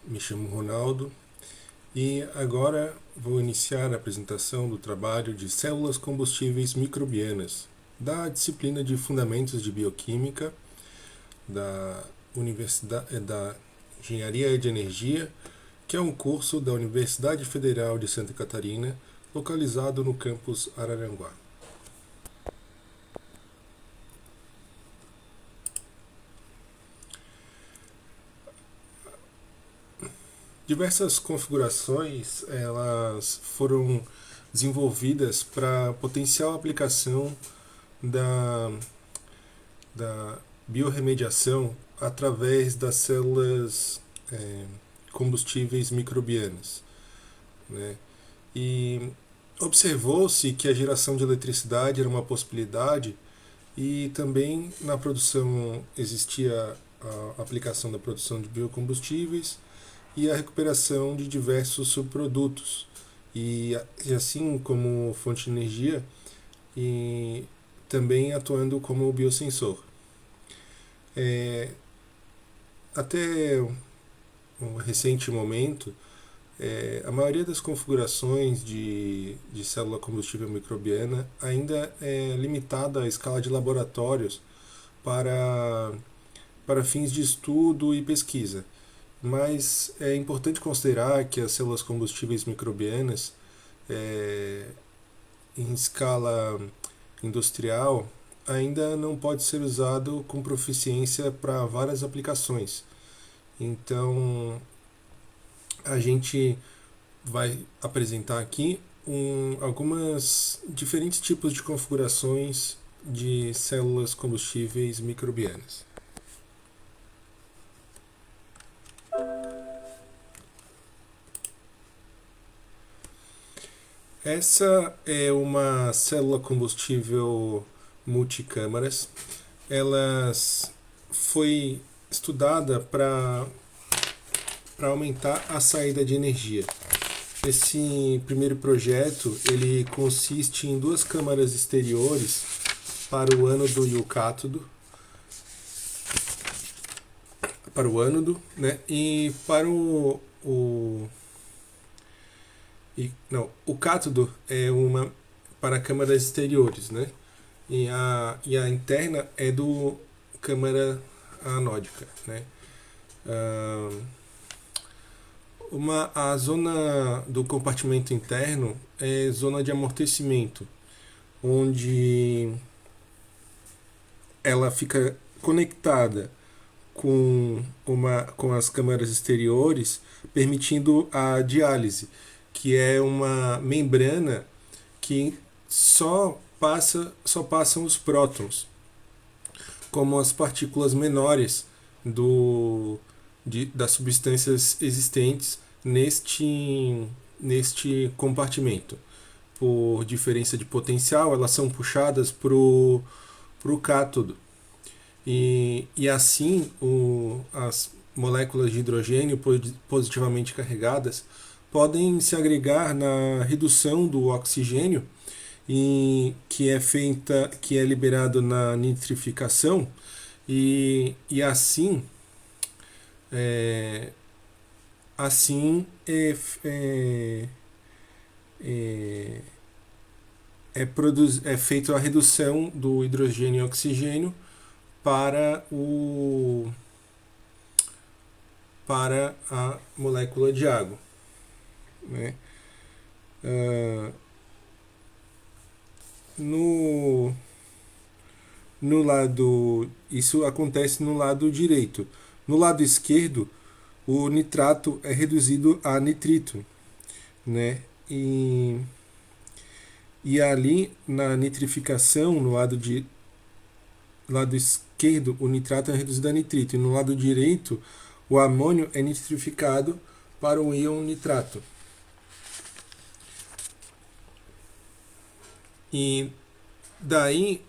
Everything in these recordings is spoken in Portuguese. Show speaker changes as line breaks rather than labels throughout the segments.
Me chamo Ronaldo e agora vou iniciar a apresentação do trabalho de células combustíveis microbianas, da disciplina de Fundamentos de Bioquímica da Universidade da Engenharia de Energia, que é um curso da Universidade Federal de Santa Catarina, localizado no campus Araranguá. Diversas configurações elas foram desenvolvidas para potencial aplicação da, da biorremediação através das células combustíveis microbianas, né? E observou-se que a geração de eletricidade era uma possibilidade e também na produção existia a aplicação da produção de biocombustíveis e a recuperação de diversos subprodutos, e assim como fonte de energia, e também atuando como biosensor. Até um recente momento, a maioria das configurações de célula combustível microbiana ainda é limitada à escala de laboratórios para fins de estudo e pesquisa. Mas é importante considerar que as células combustíveis microbianas, em escala industrial, ainda não pode ser usado com proficiência para várias aplicações. Então, a gente vai apresentar aqui algumas diferentes tipos de configurações de células combustíveis microbianas. Essa é uma célula combustível multicâmaras. Ela foi estudada para aumentar a saída de energia. Esse primeiro projeto ele consiste em duas câmaras exteriores para o ânodo e o cátodo, né? E para o cátodo é uma para câmaras exteriores, né? E a interna é do câmara anódica, né? A zona do compartimento interno é zona de amortecimento, onde ela fica conectada com as câmaras exteriores, permitindo a diálise, que é uma membrana que só passam os prótons, como as partículas menores das substâncias existentes neste compartimento. Por diferença de potencial, elas são puxadas para o cátodo. E assim, as moléculas de hidrogênio positivamente carregadas podem se agregar na redução do oxigênio, que é liberado na nitrificação, e assim é feita a redução do hidrogênio e oxigênio para a molécula de água, né? No lado, isso acontece no lado direito. No lado esquerdo, o nitrato é reduzido a nitrito, né? E ali na nitrificação, no lado esquerdo, o nitrato é reduzido a nitrito, e no lado direito, o amônio é nitrificado para o íon nitrato. E daí,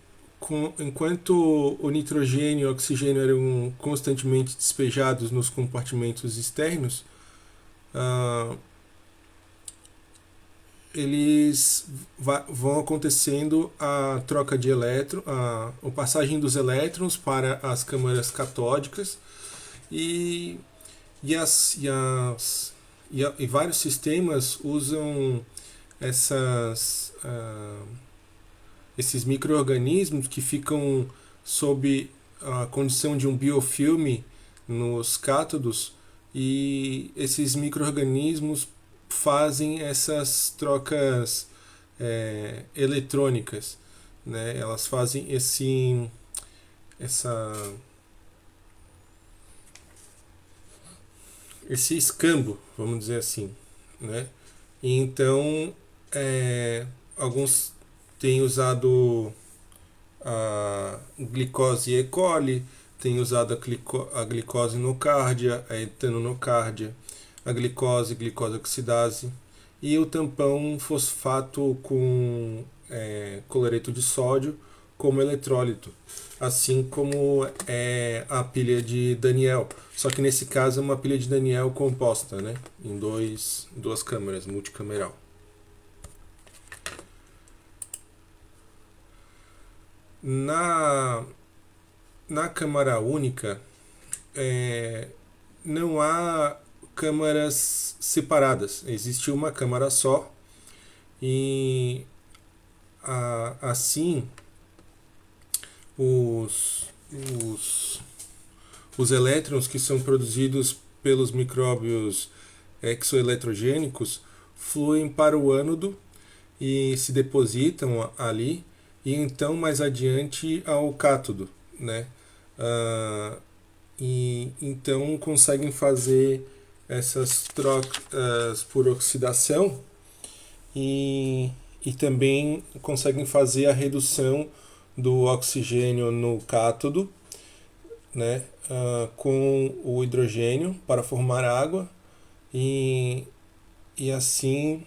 enquanto o nitrogênio e o oxigênio eram constantemente despejados nos compartimentos externos, eles vão acontecendo a troca de a passagem dos elétrons para as câmaras catódicas, e E vários sistemas usam esses micro-organismos que ficam sob a condição de um biofilme nos cátodos, e esses micro-organismos fazem essas trocas eletrônicas, né? Elas fazem esse escambo, vamos dizer assim, né? E então, alguns têm usado a glicose E. coli, têm usado a glicose nocárdia, a etanonocárdia, a glicose oxidase e o tampão fosfato com cloreto de sódio como eletrólito, assim como a pilha de Daniel. Só que nesse caso é uma pilha de Daniel composta, né, em duas câmaras, multicameral. Na câmara única, não há câmaras separadas, existe uma câmara só, e assim os elétrons que são produzidos pelos micróbios exoeletrogênicos fluem para o ânodo e se depositam ali, e então mais adiante ao cátodo, né? E então conseguem fazer essas trocas por oxidação, e também conseguem fazer a redução do oxigênio no cátodo, né, com o hidrogênio para formar água, e assim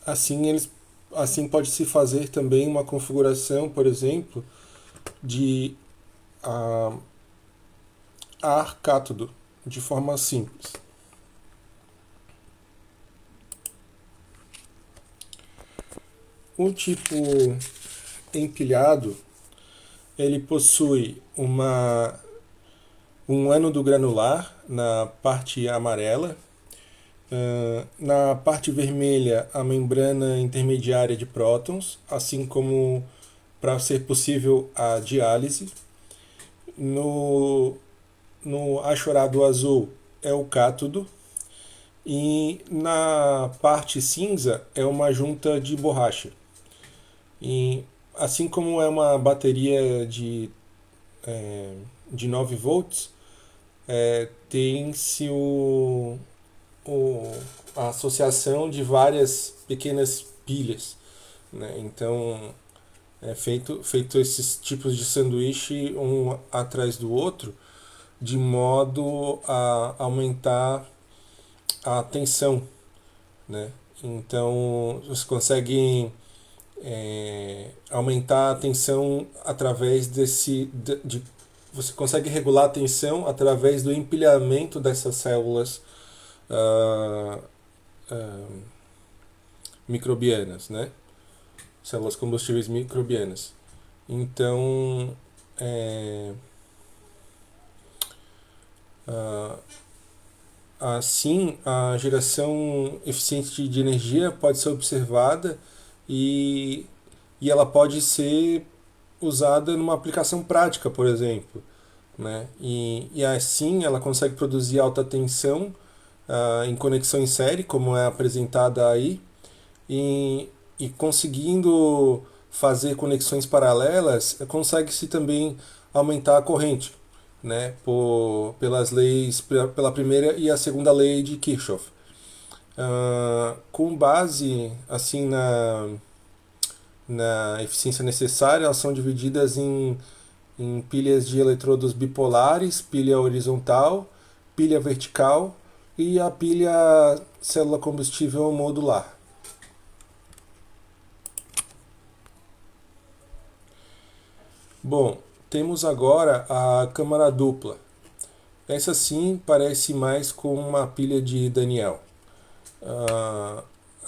assim pode-se fazer também uma configuração, por exemplo, de ar cátodo de forma simples. O tipo empilhado, ele possui um ânodo granular na parte amarela, na parte vermelha a membrana intermediária de prótons, assim como para ser possível a diálise. No achorado azul é o cátodo, e na parte cinza é uma junta de borracha. E assim como é uma bateria de 9 volts, tem-se a associação de várias pequenas pilhas, né? Então feito esses tipos de sanduíche um atrás do outro, de modo a aumentar a tensão, né? Então você consegue aumentar a tensão através você consegue regular a tensão através do empilhamento dessas células microbianas, né? Células combustíveis microbianas. Então, assim, a geração eficiente de energia pode ser observada, e ela pode ser usada numa aplicação prática, por exemplo, né? E assim ela consegue produzir alta tensão em conexão em série, como é apresentada aí, e conseguindo fazer conexões paralelas, consegue-se também aumentar a corrente, né? Pelas leis, pela primeira e a segunda lei de Kirchhoff. Com base assim na eficiência necessária, elas são divididas em pilhas de eletrodos bipolares, pilha horizontal, pilha vertical e a pilha célula combustível modular. Bom, temos agora a câmara dupla. Essa sim parece mais com uma pilha de Daniel,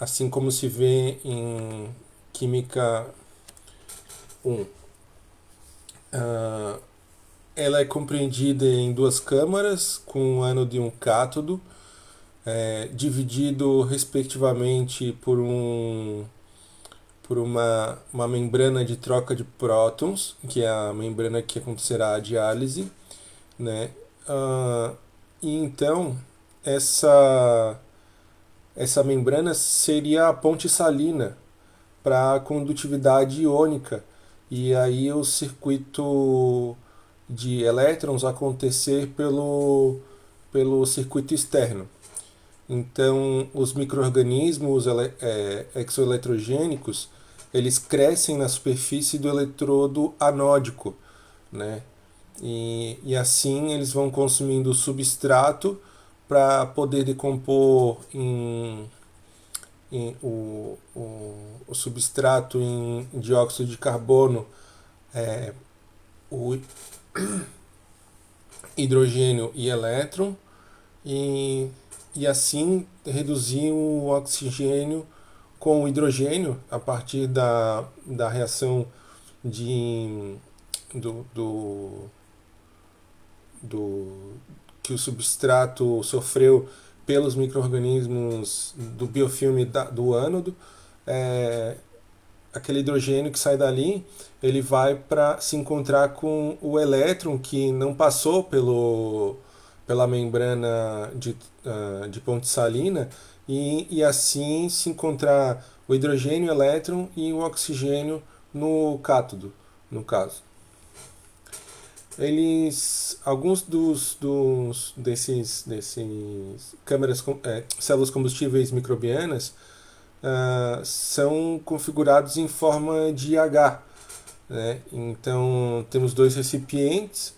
assim como se vê em Química 1. Ah, ela é compreendida em duas câmaras, com um ânodo e um cátodo, dividido respectivamente por uma membrana de troca de prótons, que é a membrana que acontecerá a diálise, né? Ah, e então essa membrana seria a ponte salina para a condutividade iônica, e aí o circuito de elétrons acontecer pelo circuito externo. Então, os micro-organismos exoeletrogênicos, eles crescem na superfície do eletrodo anódico, né? E assim eles vão consumindo substrato para poder decompor o substrato em dióxido de carbono, o hidrogênio e elétron, e, e assim reduzir o oxigênio com o hidrogênio a partir da reação de, do, do, do que o substrato sofreu pelos micro-organismos do biofilme do ânodo. é, Aquele hidrogênio que sai dali, ele vai para se encontrar com o elétron que não passou pela membrana de ponte salina, e assim se encontrar o hidrogênio, o elétron e o oxigênio no cátodo, no caso. Alguns desses células combustíveis microbianas são configurados em forma de H, né? Então temos dois recipientes,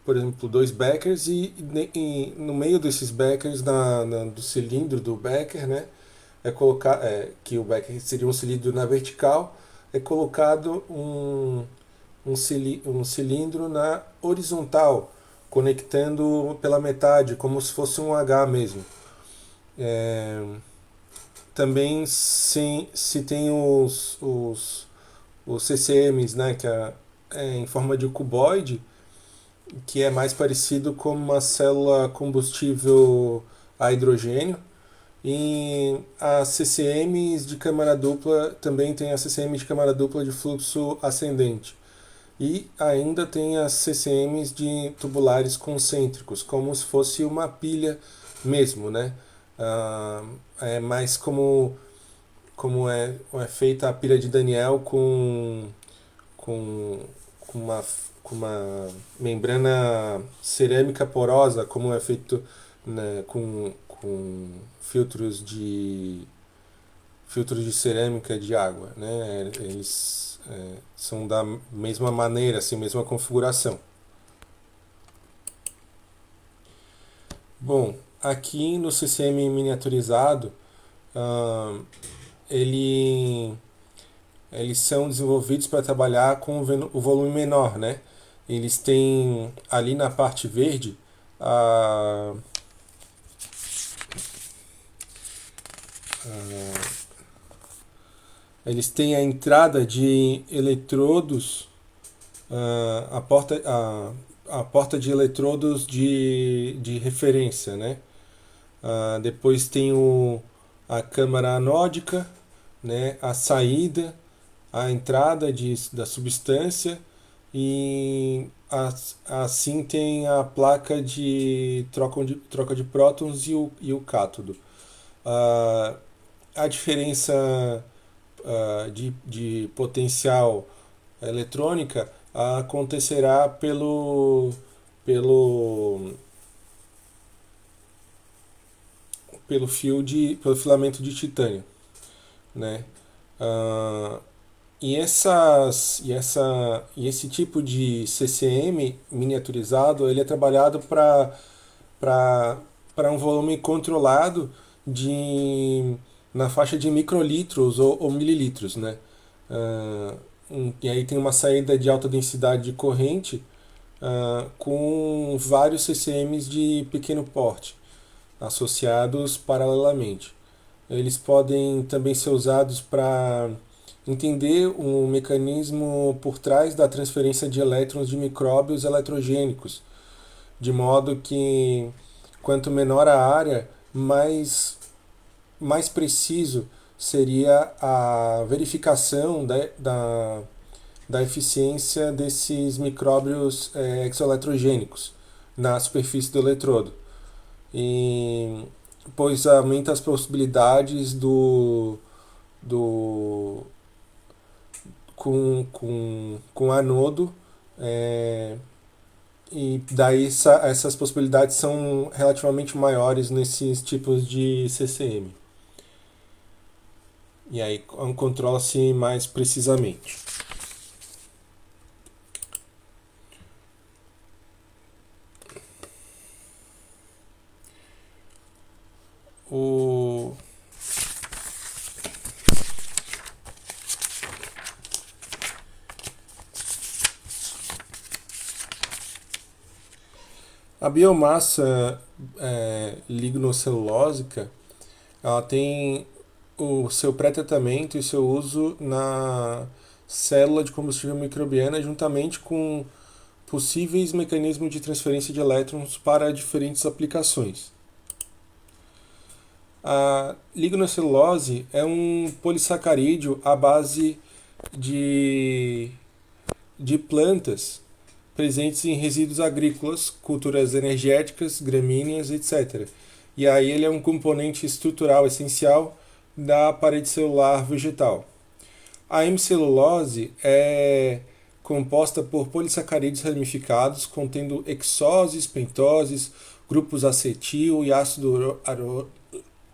por exemplo, dois Beckers, e no meio desses Beckers, do cilindro do Becker, né, que o Becker seria um cilindro na vertical, é colocado um cilindro na horizontal, conectando pela metade, como se fosse um H mesmo. Também se tem os CCMs, né, que é em forma de cuboide, que é mais parecido com uma célula combustível a hidrogênio. E as CCMs de câmara dupla, também tem a CCM de câmara dupla de fluxo ascendente. E ainda tem as CCMs de tubulares concêntricos, como se fosse uma pilha mesmo, né? É mais como é feita a pilha de Daniel com, com uma membrana cerâmica porosa, como é feito, né, com filtros de cerâmica de água, né? Eles são da mesma maneira, assim, mesma configuração. Bom, aqui no CCM miniaturizado, ah, ele, eles são desenvolvidos para trabalhar com o volume menor, né? Eles têm ali na parte verde a, eles têm a entrada de eletrodos, a porta de eletrodos de referência, né? Depois tem a câmara anódica, né? A saída, a entrada da substância, e assim tem a placa de troca de prótons e o cátodo. Ah, a diferença de potencial eletrônica acontecerá pelo, pelo filamento de titânio, né? Ah, e esse tipo de CCM miniaturizado, ele é trabalhado para um volume controlado na faixa de microlitros ou mililitros, né? E aí tem uma saída de alta densidade de corrente com vários CCMs de pequeno porte associados paralelamente. Eles podem também ser usados para entender o mecanismo por trás da transferência de elétrons de micróbios eletrogênicos, de modo que quanto menor a área, mais preciso seria a verificação da eficiência desses micróbios exoeletrogênicos na superfície do eletrodo. E, pois aumenta as possibilidades do com anodo, e daí essas possibilidades são relativamente maiores nesses tipos de CCM. E aí controla-se mais precisamente. O A biomassa lignocelulósica, ela tem o seu pré-tratamento e seu uso na célula de combustível microbiana, juntamente com possíveis mecanismos de transferência de elétrons para diferentes aplicações. A lignocelulose é um polissacarídeo à base de plantas presentes em resíduos agrícolas, culturas energéticas, gramíneas, etc. E aí ele é um componente estrutural essencial da parede celular vegetal. A hemicelulose é composta por polissacarídeos ramificados contendo hexoses, pentoses, grupos acetil e ácido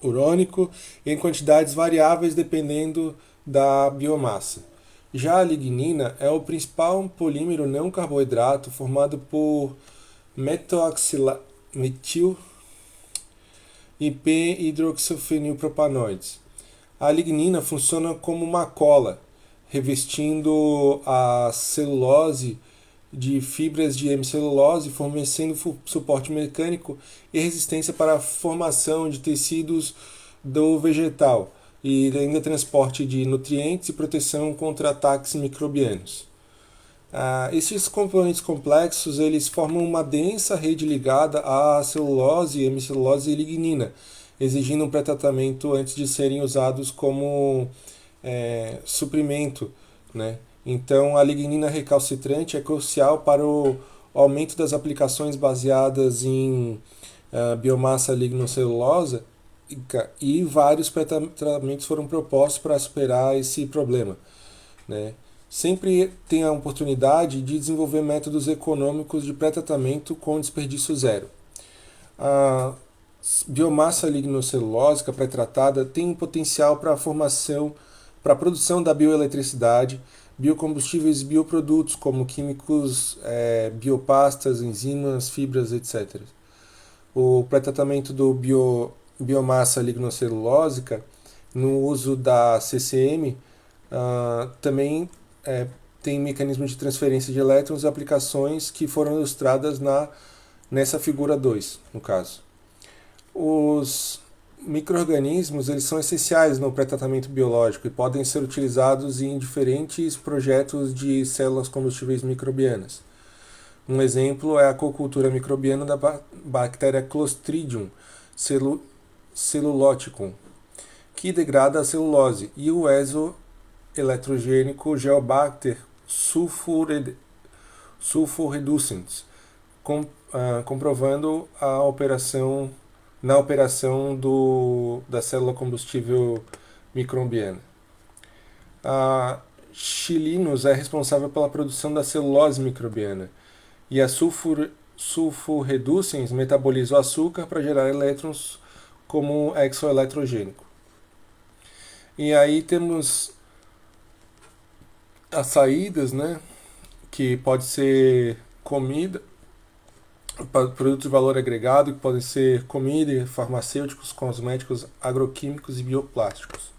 urônico em quantidades variáveis dependendo da biomassa. Já a lignina é o principal polímero não carboidrato formado por metoxilametil e p-hidroxifenilpropanoides. A lignina funciona como uma cola, revestindo a celulose de fibras de hemicelulose, fornecendo suporte mecânico e resistência para a formação de tecidos do vegetal, e ainda transporte de nutrientes e proteção contra ataques microbianos. Esses componentes complexos eles formam uma densa rede ligada à celulose, hemicelulose e lignina, exigindo um pré-tratamento antes de serem usados como suprimento, né? Então, a lignina recalcitrante é crucial para o aumento das aplicações baseadas em biomassa lignocelulosa, e vários tratamentos foram propostos para superar esse problema, né? Sempre tem a oportunidade de desenvolver métodos econômicos de pré-tratamento com desperdício zero. A biomassa lignocelulósica pré-tratada tem um potencial para a formação, para a produção da bioeletricidade, biocombustíveis e bioprodutos como químicos, biopastas, enzimas, fibras, etc. O pré-tratamento do biomassa lignocelulósica no uso da CCM também tem mecanismos de transferência de elétrons e aplicações que foram ilustradas nessa figura 2, no caso. Os micro-organismos eles são essenciais no pré-tratamento biológico e podem ser utilizados em diferentes projetos de células combustíveis microbianas. Um exemplo é a cocultura microbiana da bactéria Clostridium celuloticum, que degrada a celulose, e o exoeletrogênico Geobacter sulforeducens, comprovando na operação da célula combustível microbiana. A Chilinus é responsável pela produção da celulose microbiana, e a sulforeducens metaboliza o açúcar para gerar elétrons como exoeletrogênico. E aí temos as saídas, né, que pode ser comida, produtos de valor agregado, que podem ser comida, farmacêuticos, cosméticos, agroquímicos e bioplásticos.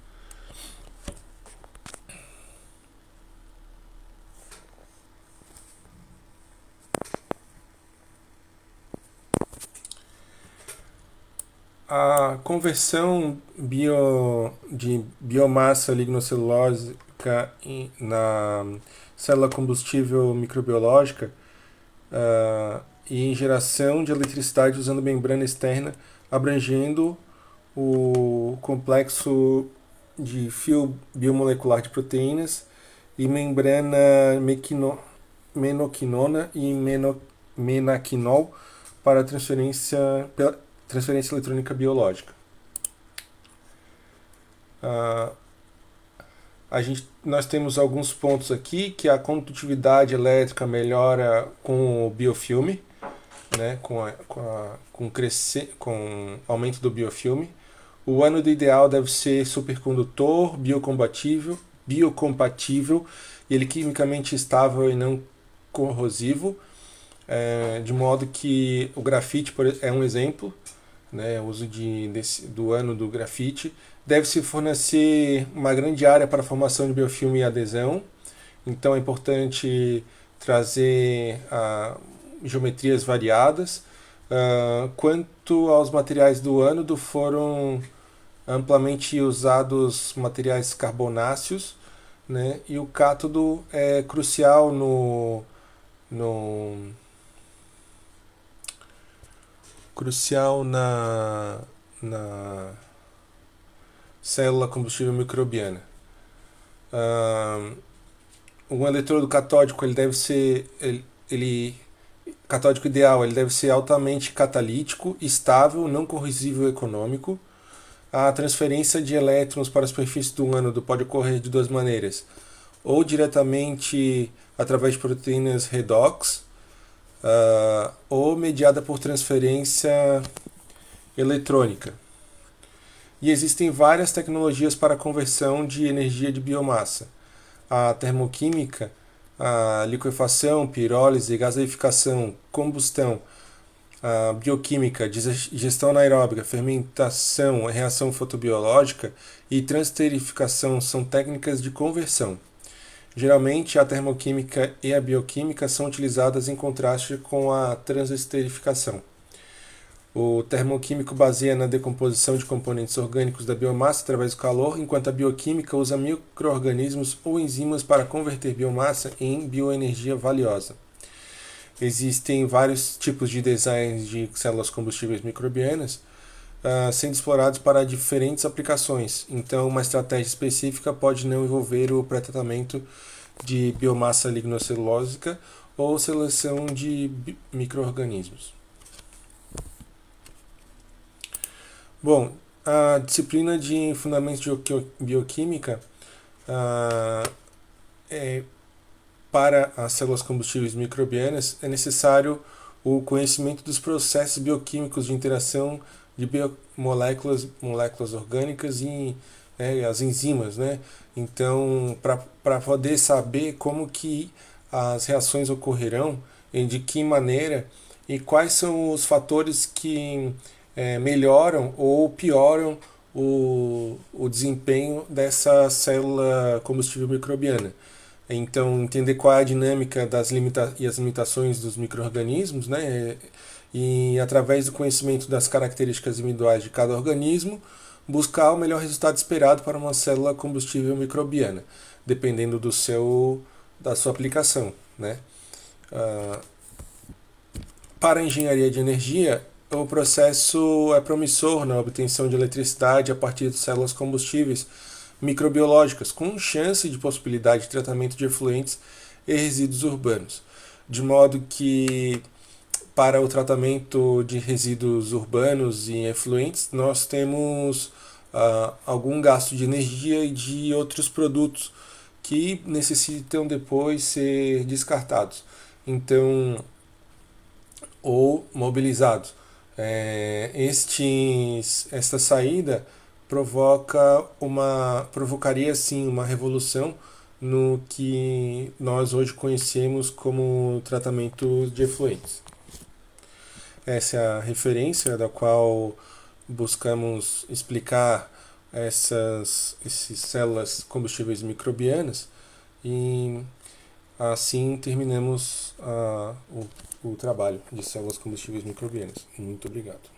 A conversão de biomassa lignocelulose bioquímica na célula combustível microbiológica e em geração de eletricidade usando membrana externa, abrangendo o complexo de fio biomolecular de proteínas e membrana menoquinona e menaquinol para transferência eletrônica biológica. Nós temos alguns pontos aqui, que a condutividade elétrica melhora com o biofilme, né, com aumento do biofilme. O ânodo ideal deve ser supercondutor, biocompatível e ele quimicamente estável e não corrosivo, de modo que o grafite é um exemplo, né, o uso do ânodo grafite. Deve-se fornecer uma grande área para a formação de biofilme e adesão, então é importante trazer geometrias variadas. Quanto aos materiais do ânodo, foram amplamente usados materiais carbonáceos, né, e o cátodo é crucial na célula combustível microbiana. Um eletrodo catódico catódico ideal, ele deve ser altamente catalítico, estável, não corrosivo e econômico. A transferência de elétrons para a superfície do ânodo pode ocorrer de duas maneiras: ou diretamente através de proteínas redox, ou mediada por transferência eletrônica. E existem várias tecnologias para a conversão de energia de biomassa: a termoquímica, a liquefação, pirólise, gaseificação, combustão, a bioquímica, digestão anaeróbica, fermentação, reação fotobiológica e transesterificação são técnicas de conversão. Geralmente, a termoquímica e a bioquímica são utilizadas em contraste com a transesterificação. O termoquímico baseia na decomposição de componentes orgânicos da biomassa através do calor, enquanto a bioquímica usa micro-organismos ou enzimas para converter biomassa em bioenergia valiosa. Existem vários tipos de designs de células combustíveis microbianas sendo explorados para diferentes aplicações. Então, uma estratégia específica pode não envolver o pré-tratamento de biomassa lignocelulósica ou seleção de micro-organismos. Bom, a disciplina de Fundamentos de Bioquímica para as células combustíveis microbianas é necessário o conhecimento dos processos bioquímicos de interação de moléculas orgânicas e as enzimas, né? Então, para poder saber como que as reações ocorrerão, e de que maneira e quais são os fatores que melhoram ou pioram o desempenho dessa célula combustível microbiana. Então, entender qual é a dinâmica e as limitações dos micro-organismos, né? E através do conhecimento das características individuais de cada organismo, buscar o melhor resultado esperado para uma célula combustível microbiana, dependendo da sua aplicação, né? Para a engenharia de energia, o processo é promissor na obtenção de eletricidade a partir de células combustíveis microbiológicas, com chance de possibilidade de tratamento de efluentes e resíduos urbanos. De modo que, para o tratamento de resíduos urbanos e efluentes, nós temos algum gasto de energia e de outros produtos que necessitam depois ser descartados, então, ou mobilizados. Esta saída provocaria sim uma revolução no que nós hoje conhecemos como tratamento de efluentes. Essa é a referência da qual buscamos explicar essas células combustíveis microbianas, e assim terminamos o trabalho de células combustíveis microbianas. Muito obrigado.